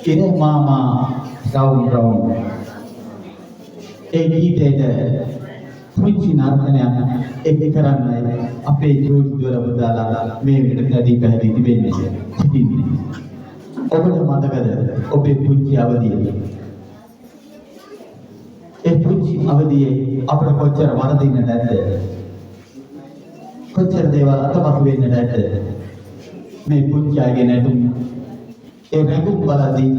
Kira mama raung. Gීතයට පුංචි නර්තනයක් එක් කරන්නයි අපේ ජෝඩි දොරවදාලා මේ විදිහටදී පැහැදිලි තිබෙන්නේ. සිටින්නේ. ඔබට මතකද ඔබේ පුංචි අවදියේ? ඒ පුංචි අවදියේ අපට කොච්චර වරදින්නද නැද්ද? කොච්චර දේවල් අතපසු වෙන්නේ නැද්ද? මේ පුංචි අයගේ නැටුම් ඒ රැඟුම් බලදී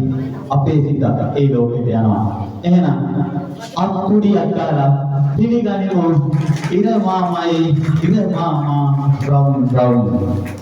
අපේ සිත ඒ ලෝකෙට යනවා. එහෙනම් අකුඩියක් ගාලා පිළිගනිමු ඉර මාමා brown Brown.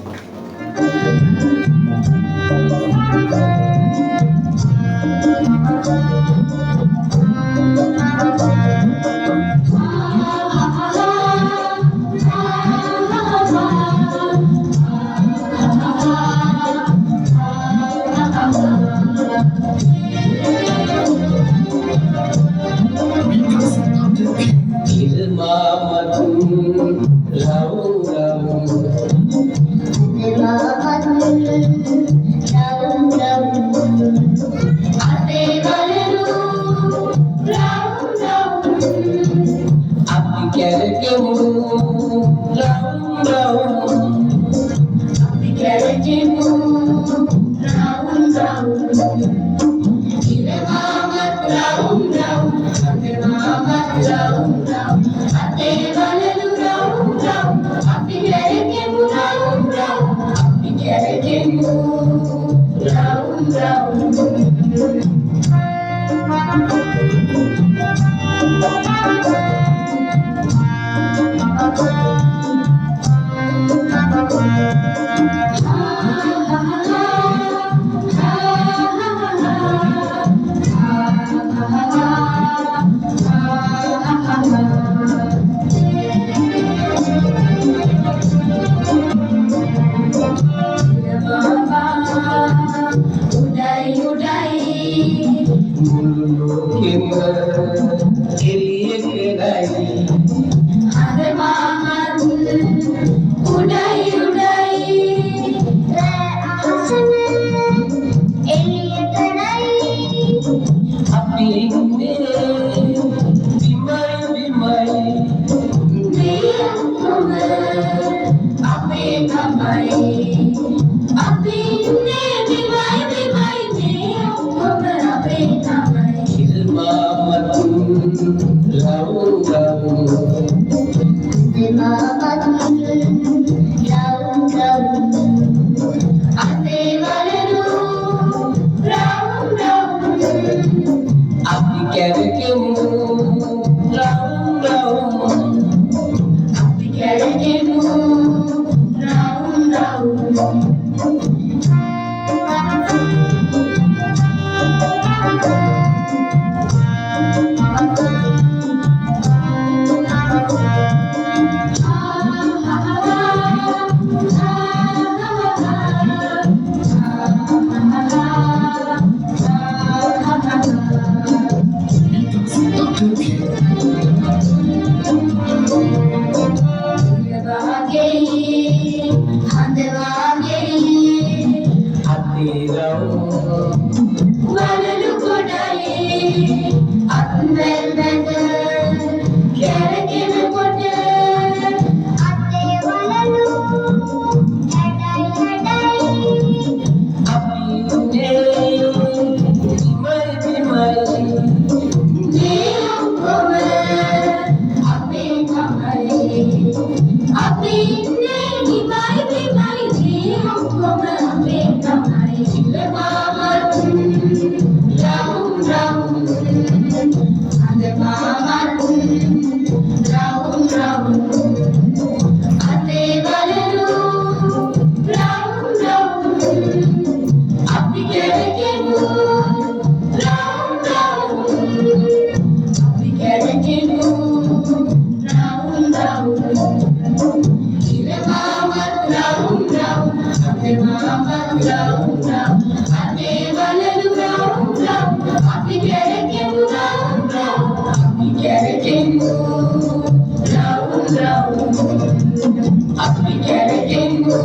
අපි කැරකෙමු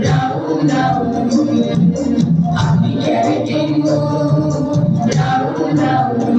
රවුම් රවුම් අපි කැරකෙමු රවුම් රවුම්